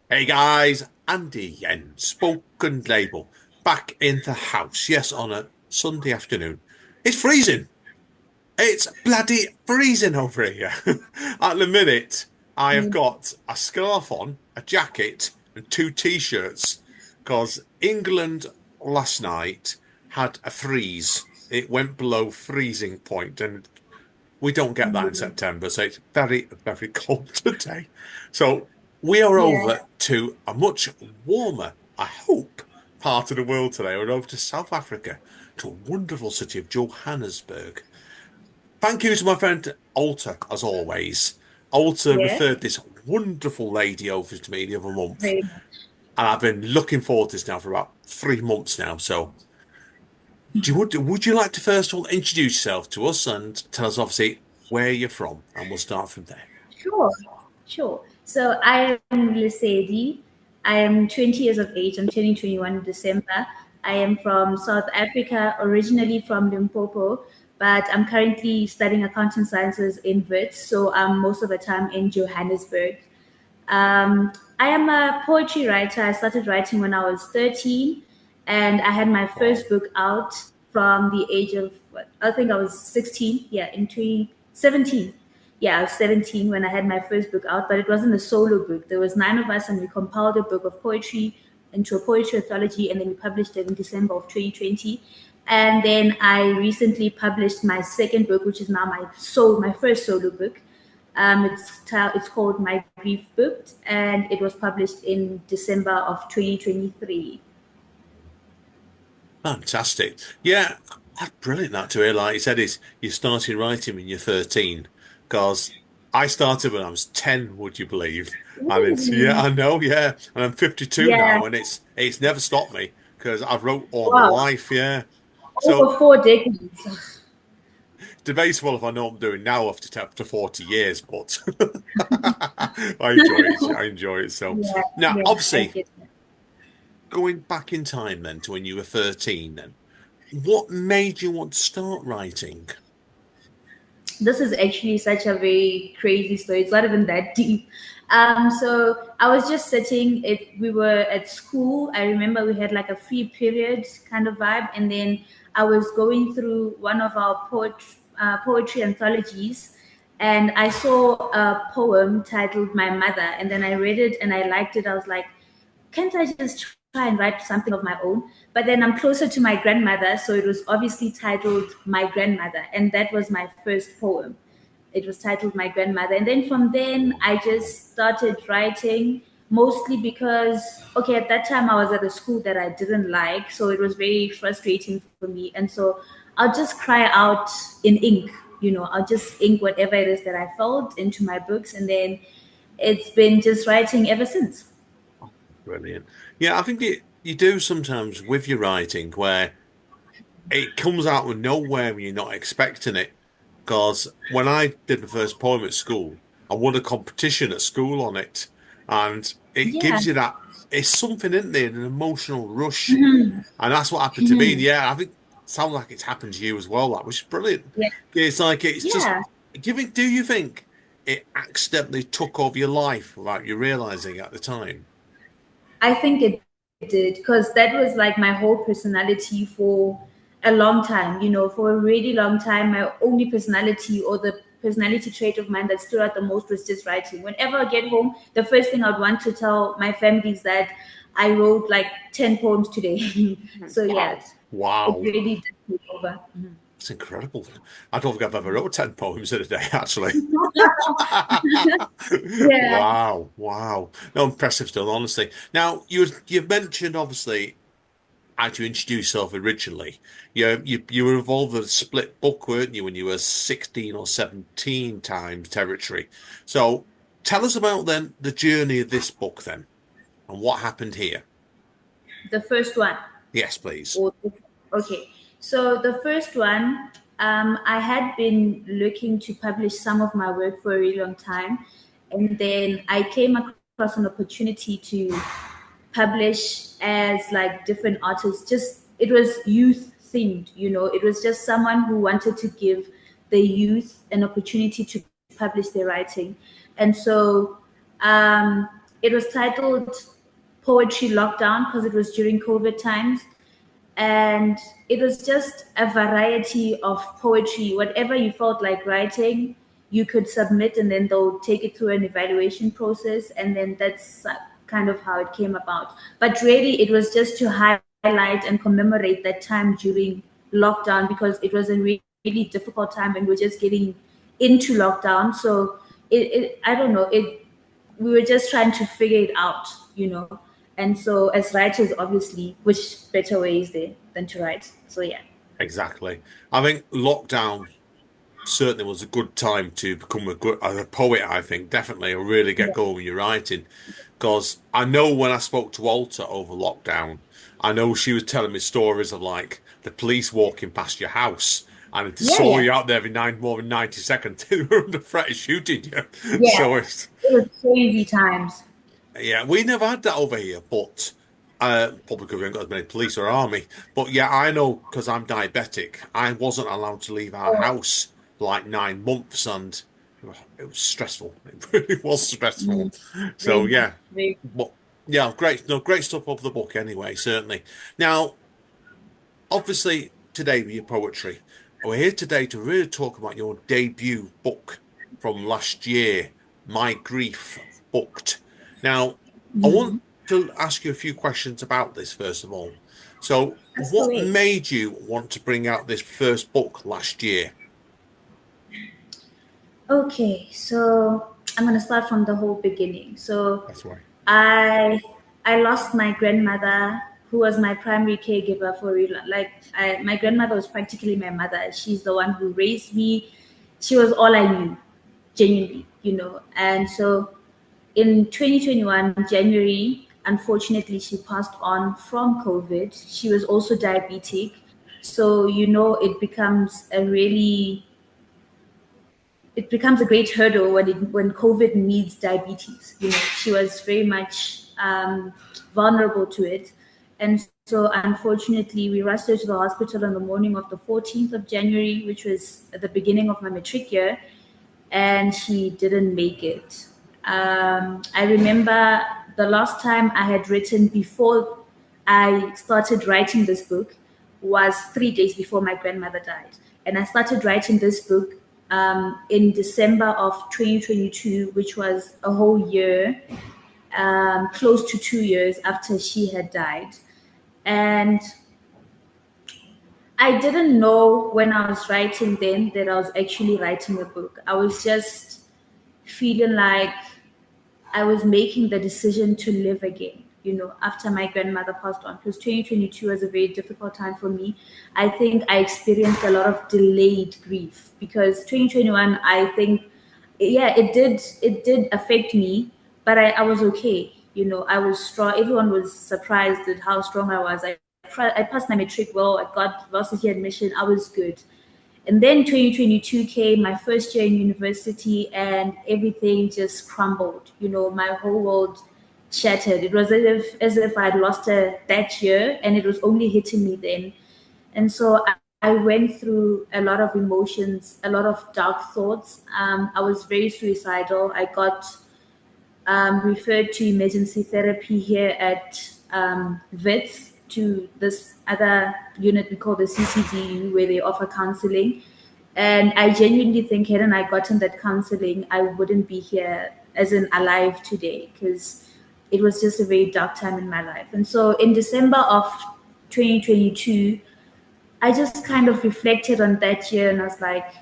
Hey guys, Andy again, Spoken Label, back in the house. Yes, on a Sunday afternoon. It's freezing. It's bloody freezing over here. At the minute, I have Mm. got a scarf on, a jacket, and two t-shirts because England last night had a freeze. It went below freezing point, and we don't get that in September, so it's very, very cold today. So we are Yeah. over to a much warmer, I hope, part of the world today. We're over to South Africa, to a wonderful city of Johannesburg. Thank you to my friend Alta, as always. Alta Yeah. referred this wonderful lady over to me the other month, Very much. and I've been looking forward to this now for about 3 months now. So, would you like to first of all introduce yourself to us and tell us, obviously, where you're from, and we'll start from there. Sure. Sure. So I am Lesedi. I am 20 years of age. I'm turning 21 in December. I am from South Africa, originally from Limpopo, but I'm currently studying accounting sciences in Wits. So I'm most of the time in Johannesburg. Um, I am a poetry writer. I started writing when I was 13, and I had my Wow. first book out from the age of, what, I think I was 16, yeah, in 2017. Yeah, I was 17 when I had my first book out, but it wasn't a solo book. There was nine of us, and we compiled a book of poetry into a poetry anthology, and then we published it in December of 2020. And then I recently published my second book, which is now my first solo book. It's called My Grief Booked, and it was published in December of 2023. Fantastic. Yeah, that's brilliant that to hear. Like you said, is you started writing when you're 13. Because I started when I was 10, would you believe? And it's yeah, Really? I know, yeah. And I'm 52 Yeah. now, and it's never stopped me because I've wrote all my Wow. life, yeah. So Over 4 decades. debatable if I know what I'm doing now after 40 years, but I enjoy it. I enjoy it. So Yeah, now, yeah, I obviously, get that. going back in time then to when you were 13, then what made you want to start writing? This is actually such a very crazy story. It's not even that deep. So I was just sitting. We were at school. I remember we had like a free period kind of vibe, and then I was going through one of our poetry anthologies, and I saw a poem titled "My Mother," and then I read it and I liked it. I was like, can't I just try and write something of my own? But then I'm closer to my grandmother, so it was obviously titled My Grandmother, and that was my first poem. It was titled My Grandmother. And then from then, I just started writing mostly because, okay, at that time I was at a school that I didn't like, so it was very frustrating for me. And so I'll just cry out in ink, I'll just ink whatever it is that I felt into my books, and then it's been just writing ever since. Brilliant. Yeah, I think you do sometimes with your writing where it comes out of nowhere when you're not expecting it. Because when I did the first poem at school, I won a competition at school on it. And it Yeah. gives you that, it's something in there, an emotional rush. Mhm. And that's what happened to me. And Mhm. yeah, I think sounds like it's happened to you as well, that which is brilliant. Yeah. It's like it's just Yeah. giving, do you think it accidentally took over your life without you realizing at the time? I think it did because that was like my whole personality for a long time, for a really long time. My only personality or the personality trait of mine that stood out the most was just writing. Whenever I get home, the first thing I'd want to tell my family is that I wrote like 10 poems today. So, yeah, Wow. it Wow. really did take over. It's incredible. I don't think I've ever wrote 10 poems in a day, actually. Yeah. Wow, wow. No, impressive still, honestly. Now, you mentioned obviously as you introduced yourself originally, you were involved with a split book, weren't you, when you were 16 or 17 times territory. So tell us about then the journey of this book then and what happened here. The first one. Yes, please. Or okay, so the first one, I had been looking to publish some of my work for a really long time, and then I came across an opportunity to publish as like different artists. Just it was youth themed, It was just someone who wanted to give the youth an opportunity to publish their writing, and so. it was titled Poetry Lockdown because it was during COVID times. And it was just a variety of poetry. Whatever you felt like writing, you could submit, and then they'll take it through an evaluation process. And then that's kind of how it came about. But really, it was just to highlight and commemorate that time during lockdown, because it was a really difficult time and we're just getting into lockdown. So I don't know, we were just trying to figure it out, you know. And so, as writers, obviously, which better way is there than to write? So, yeah. Exactly. I think lockdown certainly was a good time to become a poet, I think, definitely, or really get Yeah. going with your writing. Because I know when I spoke to Walter over lockdown, I know she was telling me stories of like the police walking past your house and if they Yeah, saw yeah. you out there every more than 90 seconds, they were under threat of shooting you. Yeah. So it's, It was crazy times. yeah, we never had that over here, but probably because we haven't got as many police or army. But yeah, I know because I'm diabetic, I wasn't allowed to leave our Oh, house for like 9 months, and it was stressful. It really was stressful. mm, So very much. yeah, Very. but yeah, great, no, great stuff of the book anyway. Certainly. Now, obviously, today with your poetry, we're here today to really talk about your debut book from last year, My Grief Booked. Now, I want Mhm. to ask you a few questions about this first of all. So, That's the what way. made you want to bring out this first book last year? Okay, so I'm gonna start from the whole beginning. So That's why. I I lost my grandmother, who was my primary caregiver for real. Like my grandmother was practically my mother. She's the one who raised me. She was all I knew, genuinely, you know. And so in 2021 January, unfortunately, she passed on from COVID. She was also diabetic, so you know it becomes a great hurdle when COVID needs diabetes. You know, she was very much vulnerable to it, and so unfortunately, we rushed her to the hospital on the morning of the 14th of January, which was at the beginning of my matric year, and she didn't make it. I remember the last time I had written before I started writing this book was 3 days before my grandmother died. And I started writing this book in December of 2022, which was a whole year, close to 2 years after she had died. And I didn't know when I was writing then that I was actually writing a book. I was just feeling like I was making the decision to live again, you know, after my grandmother passed on. Because 2022 was a very difficult time for me. I think I experienced a lot of delayed grief because 2021, I think, yeah, it did affect me, but I was okay. You know, I was strong. Everyone was surprised at how strong I was. I passed my matric well. I got varsity admission. I was good. And then 2022 came, my first year in university, and everything just crumbled. You know, my whole world shattered. It was as if I'd lost her that year, and it was only hitting me then. And so I went through a lot of emotions, a lot of dark thoughts. I was very suicidal. I got referred to emergency therapy here at Wits, to this other unit we call the CCDU, where they offer counseling. And I genuinely think, hadn't I gotten that counseling, I wouldn't be here as in alive today, because it was just a very dark time in my life. And so in December of 2022, I just kind of reflected on that year, and I was like,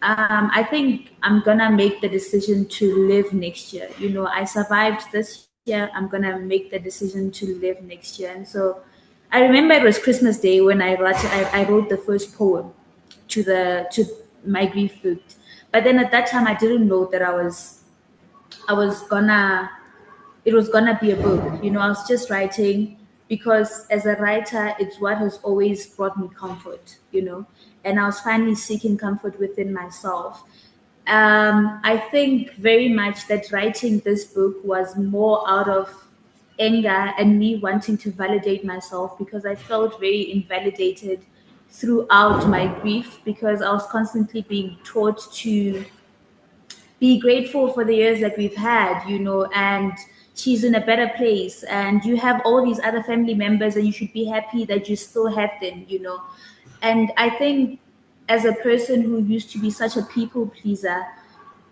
I think I'm gonna make the decision to live next year. You know, I survived this year. I'm gonna make the decision to live next year. And so I remember it was Christmas Day when I wrote the first poem to my grief book. But then at that time I didn't know that I was gonna it was gonna be a book. You know, I was just writing because as a writer, it's what has always brought me comfort, you know, and I was finally seeking comfort within myself. I think very much that writing this book was more out of anger and me wanting to validate myself, because I felt very invalidated throughout my grief, because I was constantly being taught to be grateful for the years that we've had, you know, and she's in a better place, and you have all these other family members, and you should be happy that you still have them, And I think as a person who used to be such a people pleaser,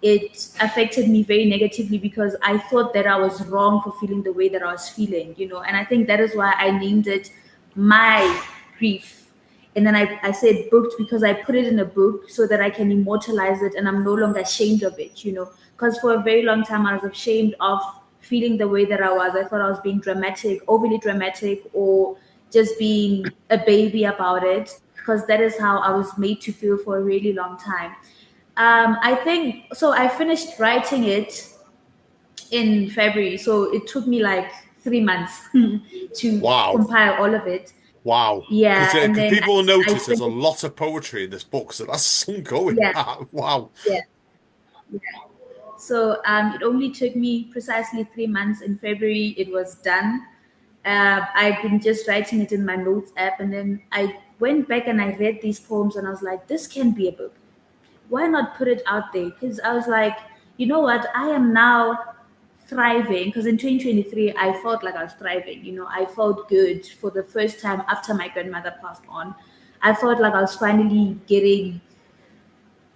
it affected me very negatively because I thought that I was wrong for feeling the way that I was feeling, And I think that is why I named it My Grief. And then I said booked because I put it in a book so that I can immortalize it and I'm no longer ashamed of it, Because for a very long time I was ashamed of feeling the way that I was. I thought I was being dramatic, overly dramatic, or just being a baby about it because that is how I was made to feel for a really long time. I think so. I finished writing it in February, so it took me like 3 months to Wow. compile all of it. Wow. Yeah, and Because then people will I notice there's a finished. lot of poetry in this book, so that's some going. Yeah, Wow. yeah. So it only took me precisely 3 months. In February, it was done. I'd been just writing it in my notes app, and then I went back and I read these poems, and I was like, this can be a book. Why not put it out there? Because I was like, you know what? I am now thriving because in 2023 I felt like I was thriving. I felt good for the first time after my grandmother passed on. I felt like I was finally getting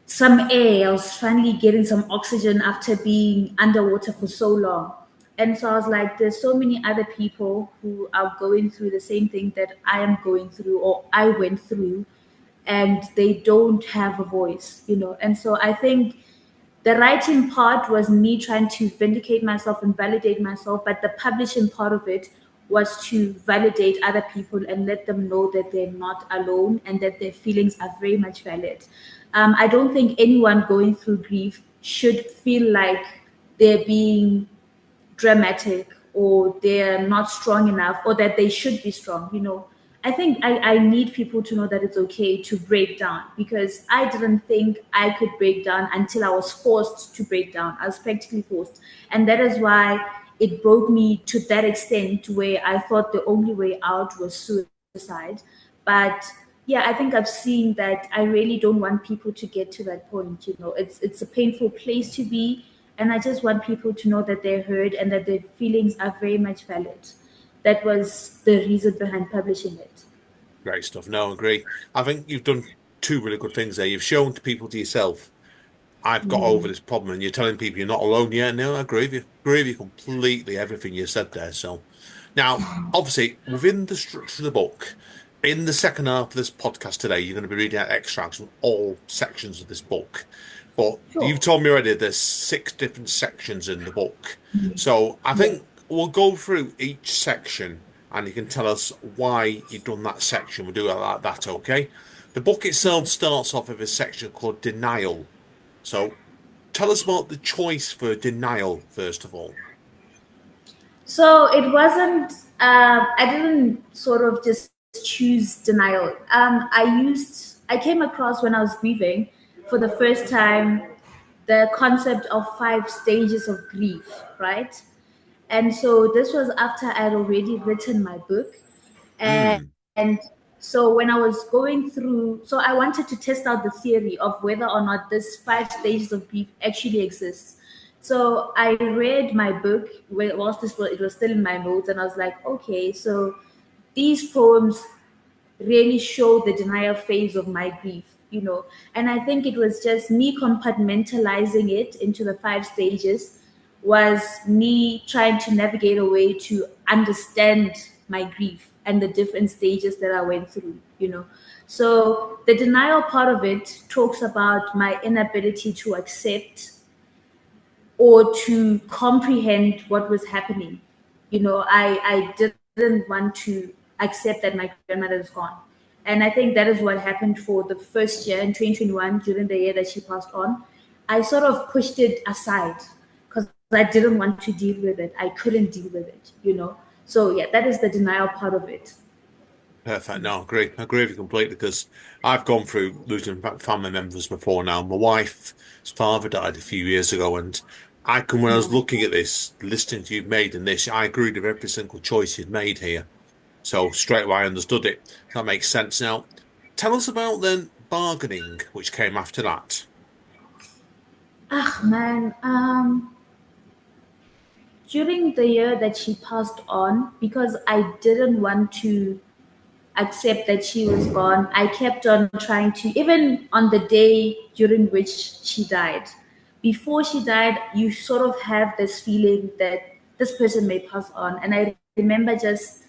some air. I was finally getting some oxygen after being underwater for so long. And so I was like, there's so many other people who are going through the same thing that I am going through or I went through, and they don't have a voice. And so I think the writing part was me trying to vindicate myself and validate myself, but the publishing part of it was to validate other people and let them know that they're not alone and that their feelings are very much valid. I don't think anyone going through grief should feel like they're being dramatic or they're not strong enough or that they should be strong. I think I need people to know that it's okay to break down because I didn't think I could break down until I was forced to break down. I was practically forced. And that is why it broke me to that extent where I thought the only way out was suicide. But yeah, I think I've seen that I really don't want people to get to that point. It's a painful place to be, and I just want people to know that they're heard and that their feelings are very much valid. That was the reason behind publishing it. Great stuff. No, I agree. I think you've done two really good things there. You've shown to people to yourself, I've got over this problem, and you're telling people you're not alone. Yeah, no, I agree with you. Agree with you completely, everything you said there. So now, obviously, within the structure of the book, in the second half of this podcast today, you're going to be reading out extracts from all sections of this book. But you've Sure. told me already there's six different sections in the book. So I Yeah. think we'll go through each section and you can tell us why you've done that section. We'll do it like that, okay? The book itself starts off with a section called Denial. So tell us about the choice for denial, first of all. So it wasn't, I didn't sort of just choose denial. I came across when I was grieving for the first time the concept of 5 stages of grief, right? And so this was after I'd already written my book. And, Hmm. and so when I was going through, so I wanted to test out the theory of whether or not this 5 stages of grief actually exists. So I read my book whilst it was still in my notes, and I was like, okay, so these poems really show the denial phase of my grief. And I think it was just me compartmentalizing it into the 5 stages, was me trying to navigate a way to understand my grief and the different stages that I went through. So the denial part of it talks about my inability to accept or to comprehend what was happening. I didn't want to accept that my grandmother is gone. And I think that is what happened for the first year in 2021, during the year that she passed on. I sort of pushed it aside because I didn't want to deal with it. I couldn't deal with it. So, yeah, that is the denial part of it. Perfect. No, I agree. I agree with you completely because I've gone through losing family members before now. My wife's father died a few years ago, and when I was Yeah. looking at this, listening to you've made in this, I agreed with every single choice you'd made here. So straight away I understood it. That makes sense. Now, tell us about then bargaining, which came after that. Ah, man. during the year that she passed on, because I didn't want to accept that she was gone, I kept on trying to, even on the day during which she died. Before she died, you sort of have this feeling that this person may pass on. And I remember just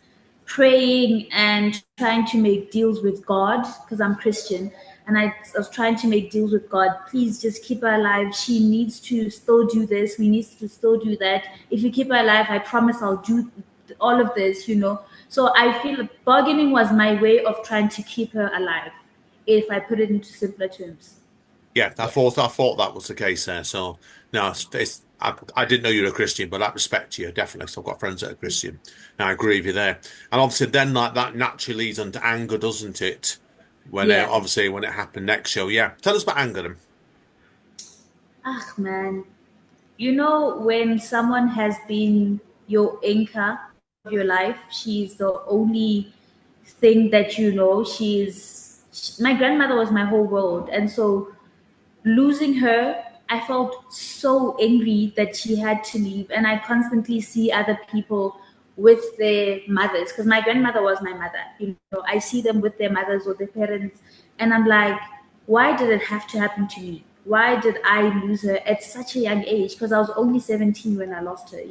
praying and trying to make deals with God because I'm Christian. And I was trying to make deals with God. Please just keep her alive. She needs to still do this. We need to still do that. If you keep her alive, I promise I'll do all of this. So I feel bargaining was my way of trying to keep her alive, if I put it into simpler terms. Yeah, I Yeah. thought that was the case there. So no, I didn't know you were a Christian, but I respect you definitely. So I've got friends that are Christian. And I agree with you there. And obviously, then like that naturally leads on to anger, doesn't it? When Yeah. obviously when it happened next show, yeah. Tell us about anger then. Ah, man. When someone has been your anchor of your life, she's the only thing that you know. My grandmother was my whole world. And so losing her, I felt so angry that she had to leave. And I constantly see other people with their mothers, because my grandmother was my mother. I see them with their mothers or their parents, and I'm like, why did it have to happen to me? Why did I lose her at such a young age? Because I was only 17 when I lost her,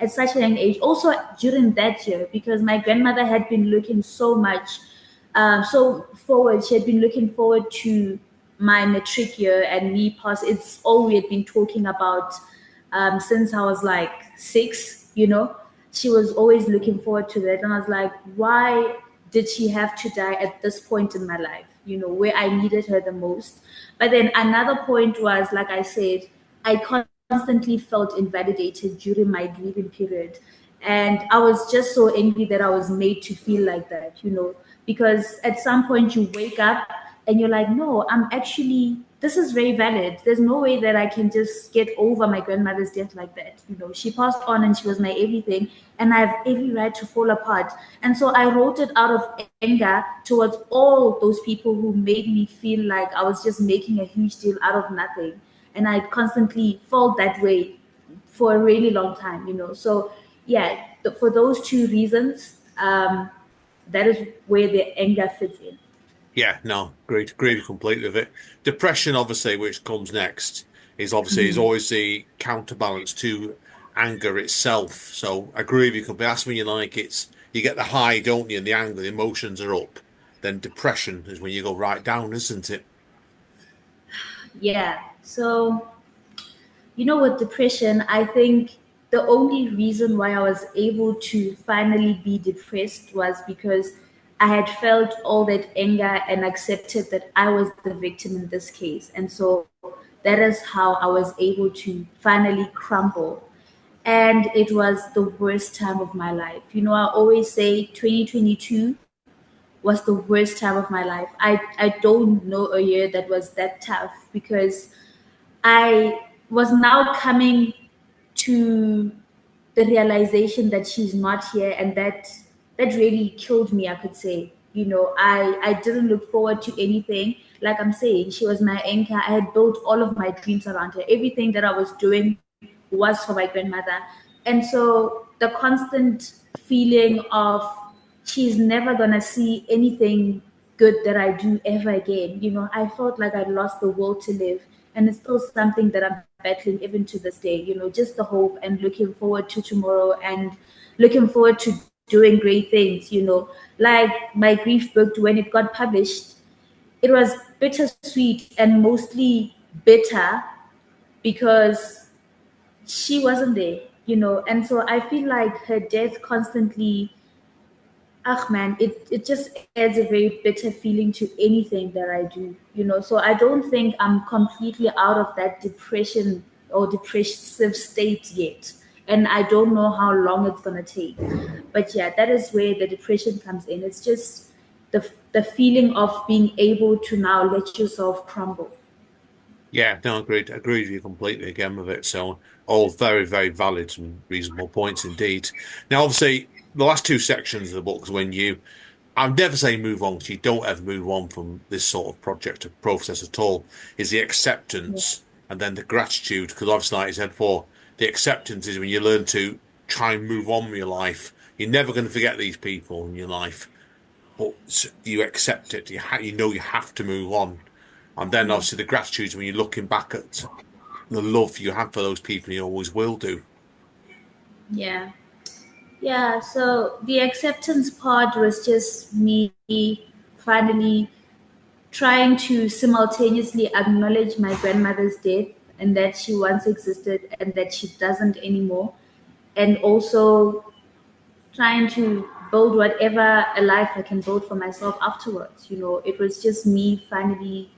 at such a young age. Also, during that year, because my grandmother had been looking so much so forward. She had been looking forward to my matric year and me pass. It's all we had been talking about since I was like 6. She was always looking forward to that. And I was like, why did she have to die at this point in my life, where I needed her the most? But then another point was, like I said, I constantly felt invalidated during my grieving period. And I was just so angry that I was made to feel like that, because at some point you wake up and you're like, no, this is very valid. There's no way that I can just get over my grandmother's death like that. She passed on and she was my everything, and I have every right to fall apart. And so I wrote it out of anger towards all those people who made me feel like I was just making a huge deal out of nothing. And I constantly felt that way for a really long time. So, yeah, for those two reasons, that is where the anger fits in. Yeah, no, agree completely with it. Depression, obviously, which comes next, is always the counterbalance to anger itself. So agree with you. But that's when you like you get the high, don't you? And the anger, the emotions are up. Then depression is when you go right down, isn't it? Yeah. So, with depression, I think the only reason why I was able to finally be depressed was because I had felt all that anger and accepted that I was the victim in this case. And so that is how I was able to finally crumble. And it was the worst time of my life. I always say 2022 was the worst time of my life. I don't know a year that was that tough, because I was now coming to the realization that she's not here, and that really killed me, I could say. I didn't look forward to anything. Like I'm saying, she was my anchor. I had built all of my dreams around her. Everything that I was doing was for my grandmother. And so the constant feeling of she's never gonna see anything good that I do ever again. I felt like I'd lost the will to live. And it's still something that I'm battling even to this day, just the hope and looking forward to tomorrow and looking forward to doing great things. Like my grief book, when it got published, it was bittersweet and mostly bitter because she wasn't there. And so I feel like her death constantly, man, it just adds a very bitter feeling to anything that I do. So I don't think I'm completely out of that depression or depressive state yet. And I don't know how long it's gonna take. But yeah, that is where the depression comes in. It's just the feeling of being able to now let yourself crumble. Yeah, no, agreed with you completely again with it. So all very, very valid and reasonable points indeed. Now, obviously, the last two sections of the book is when I'd never say move on because you don't ever move on from this sort of project or process at all, is the Yeah. acceptance and then the gratitude. Because obviously, like I said before, the acceptance is when you learn to try and move on with your life. You're never going to forget these people in your life, but you accept it. You know you have to move on. And then Yeah. obviously the gratitude when you're looking back at the love you have for those people, you always will do. Yeah. Yeah, so the acceptance part was just me finally trying to simultaneously acknowledge my grandmother's death and that she once existed and that she doesn't anymore, and also trying to build whatever a life I can build for myself afterwards. It was just me finally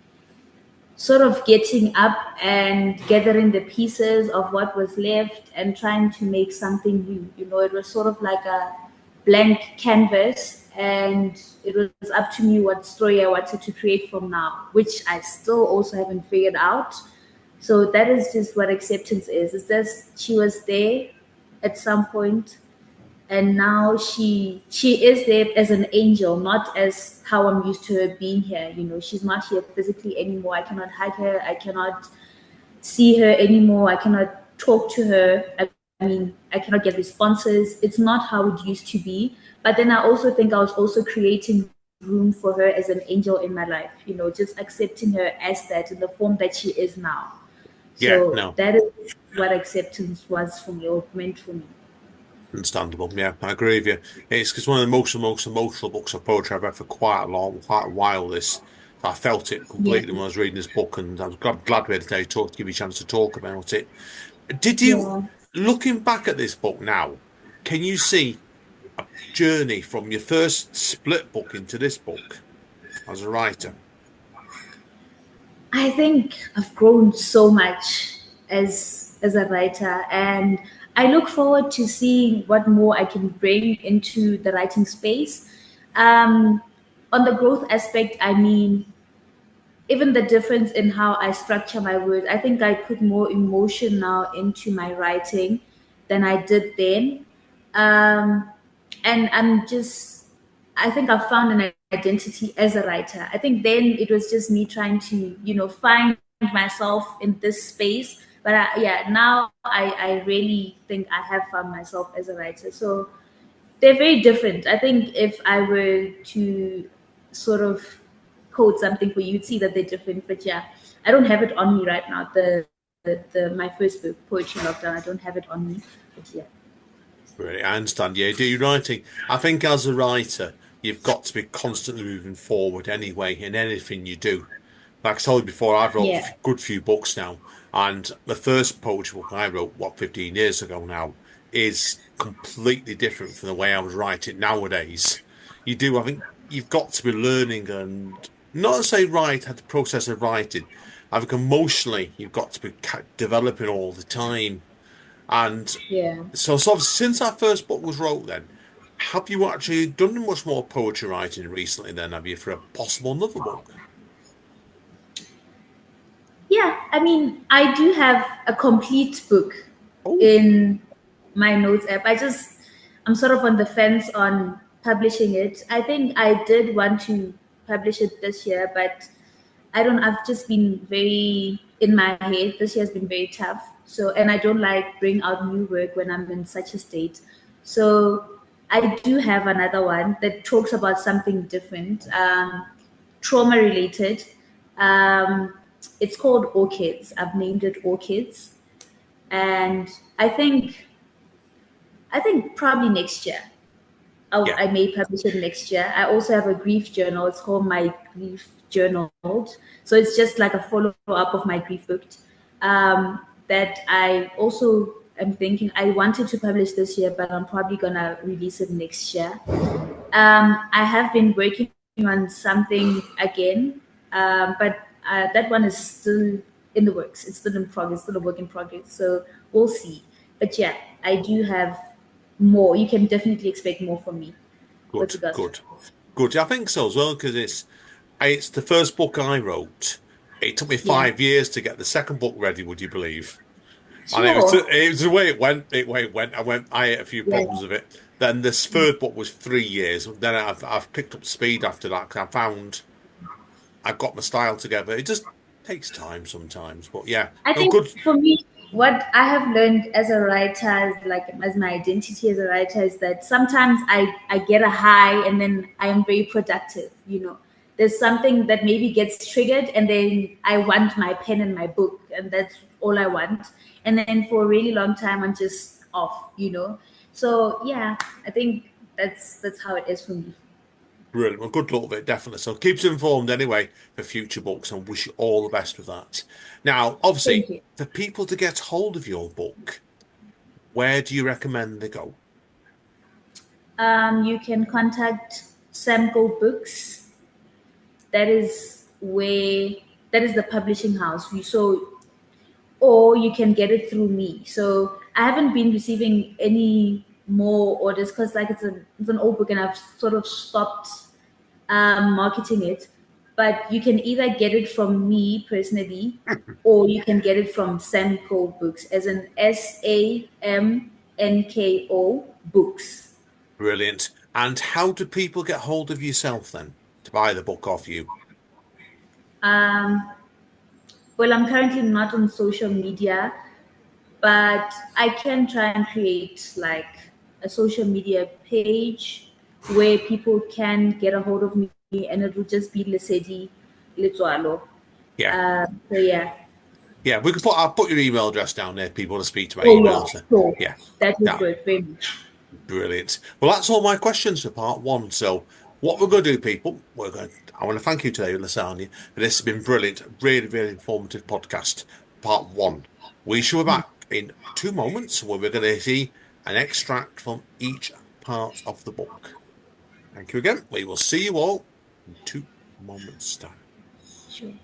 sort of getting up and gathering the pieces of what was left and trying to make something new. It was sort of like a blank canvas, and it was up to me what story I wanted to create from now, which I still also haven't figured out. So that is just what acceptance is. It's just she was there at some point, and now she is there as an angel, not as how I'm used to her being here. She's not here physically anymore. I cannot hug her, I cannot see her anymore, I cannot talk to her. I mean, I cannot get responses. It's not how it used to be. But then I also think I was also creating room for her as an angel in my life, just accepting her as that in the form that she is now. Yeah, So no, that is what acceptance was for me, or meant for me. understandable. Yeah, I agree with you. It's one of the most emotional books of poetry I've read for quite a while. This, I felt it Yeah. completely when I was reading this book, and I was glad we had today to give you a chance to talk about it. Did you, Yeah. looking back at this book now, can you see a journey from your first split book into this book as a writer? I think I've grown so much as a writer, and I look forward to seeing what more I can bring into the writing space. Um, on the growth aspect, I mean, even the difference in how I structure my words. I think I put more emotion now into my writing than I did then. Um, and I think I've found an identity as a writer. I think then it was just me trying to, find myself in this space. But yeah, now I really think I have found myself as a writer. So they're very different. I think if I were to sort of code something for you, you'd see that they're different. But yeah, I don't have it on me right now. The my first book, Poetry in Lockdown, I don't have it on me. But yeah. Really, I understand. Yeah, do you writing? I think as a writer, you've got to be constantly moving forward anyway in anything you do. Like I told you before, I've wrote Yeah. a good few books now, and the first poetry book I wrote, 15 years ago now, is completely different from the way I would write it nowadays. I think you've got to be learning and not to say write, had the process of writing. I think emotionally, you've got to be developing all the time. And Yeah. so since that first book was wrote, then have you actually done much more poetry writing recently? Then have you for a possible another book? Yeah, I mean, I do have a complete book Oh, in my notes app. I'm sort of on the fence on publishing it. I think I did want to publish it this year, but I've just been very in my head. This year has been very tough. So, and I don't like bring out new work when I'm in such a state. So, I do have another one that talks about something different, trauma related. Um, it's called Orchids. I've named it Orchids, and I think probably next year. yeah. I may publish it next year. I also have a grief journal. It's called My Grief Journal. So it's just like a follow up of my grief book, that I also am thinking I wanted to publish this year, but I'm probably gonna release it next year. I have been working on something again, but that one is still in the works. It's still in progress, still a work in progress. So we'll see. But yeah, I do have more. You can definitely expect more from me with Good, regards to. good, good. I think so as well because it's the first book I wrote. It took me Yeah, 5 years to get the second book ready. Would you believe? And sure. it was the way it went. The way it went. I had a few Yeah, problems with it. Then this third book was 3 years. Then I've picked up speed after that because I found I've got my style together. It just takes time sometimes, but yeah, I no think good. for me. what I have learned as a writer, like as my identity as a writer, is that sometimes I get a high and then I am very productive. There's something that maybe gets triggered, and then I want my pen and my book, and that's all I want. And then for a really long time, I'm just off. So yeah, I think that's how it is for me. Brilliant. Well, good luck with it, definitely. So keep us informed anyway for future books and wish you all the best with that. Now, Thank obviously, you. for people to get hold of your book, where do you recommend they go? You can contact Samco Books. That is where that is the publishing house. Or you can get it through me. So I haven't been receiving any more orders because like it's an old book and I've sort of stopped marketing it. But you can either get it from me personally, or you can get it from Samco Books, as in Samnko Books. Brilliant. And how do people get hold of yourself then to buy the book off you? Um, well, I'm currently not on social media, but I can try and create like a social media page where people can get a hold of me, and it will just be Lesedi Letsoalo. Yeah. So yeah. Yeah, I'll put your email address down there, people to speak to my Oh yeah, emails. So, sure. yeah. That is No, good, very much. brilliant. Well, that's all my questions for part one. So, what we're going to do, people, I want to thank you today, Lasagna, for this has been brilliant, really, really informative podcast. Part one. We shall be back in 2 moments where we're going to see an extract from each part of the book. Thank you again. We will see you all in 2 moments' time. Sure.